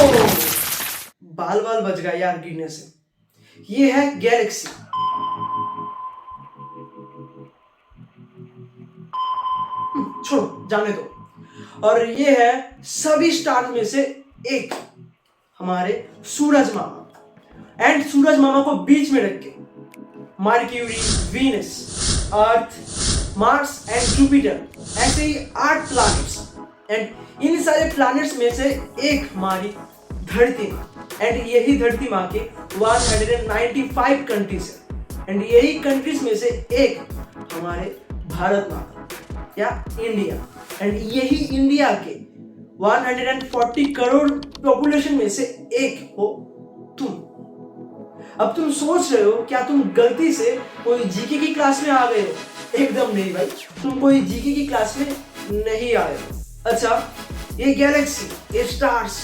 बाल बाल बच गया यार गिरने से। ये है गैलेक्सी। छोड़ो, जाने दो। और ये है सभी स्टार में से एक, हमारे सूरज मामा। एंड सूरज मामा को बीच में रख के mercury, Venus, earth, Mars and Jupiter, ऐसे ही 8 प्लैनेट्स। एंड इन सारे प्लैनेट्स में से एक हमारी धरती माँ। एंड यही धरती माँ के 195 कंट्रीज है। एंड यही कंट्रीज में से एक हमारे भारत माता या इंडिया। एंड यही इंडिया के 140 करोड़ पॉपुलेशन में से एक हो तुम। अब तुम सोच रहे हो क्या तुम गलती से कोई जीके की क्लास में आ गए हो? एकदम नहीं भाई, तुम कोई जीके की क्लास में नहीं आए हो। अच्छा, ये गैलेक्सी, ये स्टार्स,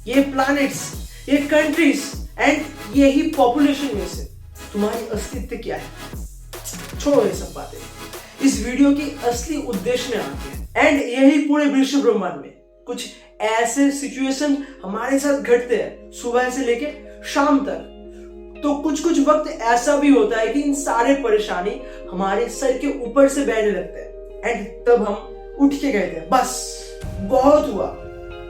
ये प्लैनेट्स, ये कंट्रीज एंड यही पॉपुलेशन में से तुम्हारी अस्तित्व क्या है? छोड़ो ये सब बातें। इस वीडियो की असली उद्देश्य में आते हैं। एंड यही पूरे विश्व ब्रह्मांड में कुछ ऐसे सिचुएशन हमारे साथ घटते हैं सुबह से लेके शाम तक। तो कुछ वक्त ऐसा भी होता है कि इन सारे परेशानी हमारे सर के ऊपर से बहने लगते हैं। एंड तब हम उठ के कहते हैं बस बहुत हुआ,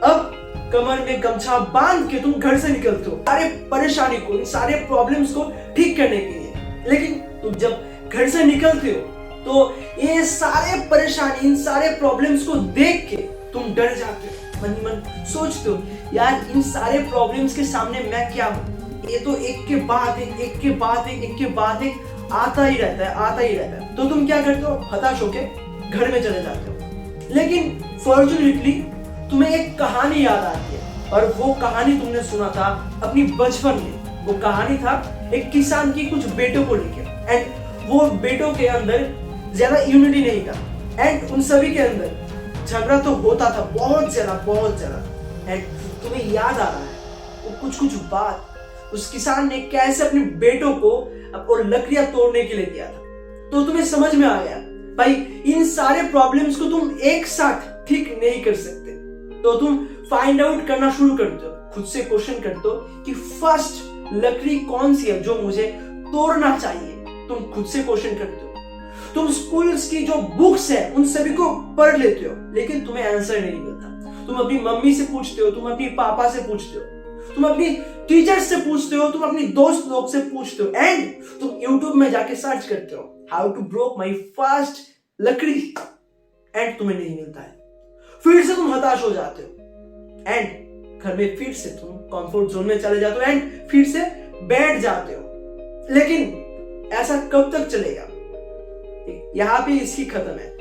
अब कमर में गमछा बांध के तुम घर से निकलते हो सारे परेशानी को, इन सारे प्रॉब्लम्स को ठीक करने के लिए। लेकिन तुम जब घर से निकलते हो तो ये सारे परेशानी, इन सारे प्रॉब्लम्स को देख के तुम डर जाते हो। मन ही मन सोचते हो यार इन सारे प्रॉब्लम्स के सामने मैं क्या हूँ? ये तो एक के बाद एक, एक के बाद एक, एक के बाद एक आता ही रहता है, आता ही रहता है। तो तुम क्या करते हो? हताश होके घर में चले जाते हो। लेकिन फॉर्चुनेटली तुम्हें एक कहानी याद आती है, और वो कहानी तुमने सुना था अपनी बचपन में। वो कहानी था एक किसान की कुछ बेटों को लेकर। एंड वो बेटों के अंदर ज्यादा यूनिटी नहीं था। एंड उन सभी के अंदर झगड़ा तो होता था बहुत ज्यादा। एंड तुम्हें याद आ रहा है वो कुछ बात उस किसान ने कैसे अपने बेटों को और लकड़ियां तोड़ने के लिए दिया था। तो तुम्हें समझ में आ गया भाई इन सारे प्रॉब्लम्स को तुम एक साथ ठीक नहीं कर सकते। तो तुम फाइंड आउट करना शुरू करते हो, खुद से क्वेश्चन करते हो कि फर्स्ट लकड़ी कौन सी है जो मुझे तोड़ना चाहिए। तुम खुद से क्वेश्चन करते हो। तुम स्कूल्स की जो बुक्स है उन सभी को पढ़ लेते हो, लेकिन तुम्हें आंसर नहीं मिलता। तुम अपनी मम्मी से पूछते हो, तुम अपनी पापा से पूछते हो, तुम अपनी टीचर्स से पूछते हो, तुम अपनी दोस्त लोग से पूछते हो। एंड तुम YouTube में जाके सर्च करते हो how to broke my first लकड़ी। एंड तुम्हें नहीं मिलता है। फिर से तुम हताश हो जाते हो। एंड घर में फिर से तुम कंफर्ट जोन में चले जाते हो एंड फिर से बैठ जाते हो। लेकिन ऐसा कब तक चलेगा? यहां पे इसकी खत्म है।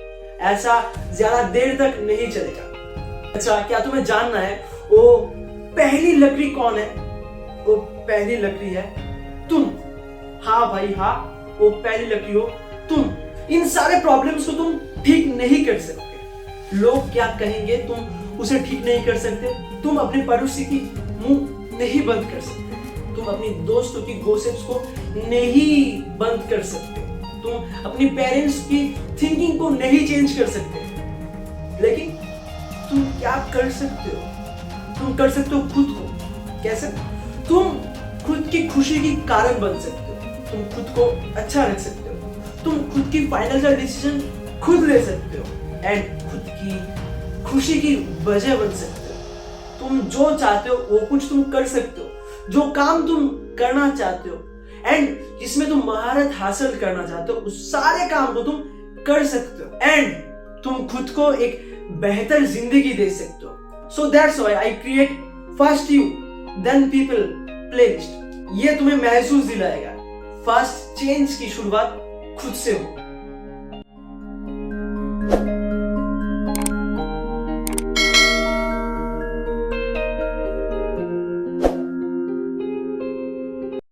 ऐसा ज्यादा देर तक नहीं चलेगा। अच्छा, क्या तुम्हें जानना है वो पहली लकड़ी कौन है? वो पहली लकड़ी है तुम। हाँ भाई हाँ, वो पहली लकड़ी हो तुम। इन सारे प्रॉब्लम्स को तुम ठीक नहीं कर सकते। लोग क्या कहेंगे तुम उसे ठीक नहीं कर सकते। तुम अपने पड़ोसी की मुंह नहीं बंद कर सकते। तुम अपनी दोस्तों की गॉसिप्स को नहीं बंद कर सकते। तुम अपनी पेरेंट्स की थिंकिंग को नहीं चेंज कर सकते। लेकिन तुम क्या कर सकते हो? तुम कर सकते हो खुद को। कैसे? तुम खुद की खुशी की कारण बन सकते हो। तुम खुद को अच्छा रख सकते हो। तुम खुद की फाइनल डिसीजन खुद ले सकते हो। एंड खुद की खुशी की वजह बन सकते हो। तुम जो चाहते हो वो कुछ तुम कर सकते हो। जो काम तुम करना चाहते हो एंड जिसमें तुम महारत हासिल करना चाहते हो उस सारे काम को तुम कर सकते हो। एंड तुम खुद को एक बेहतर जिंदगी दे सकते हो। So that's why I create first you then people playlist। ये तुम्हें महसूस दिलाएगा फर्स्ट चेंज की शुरुआत खुद से हो।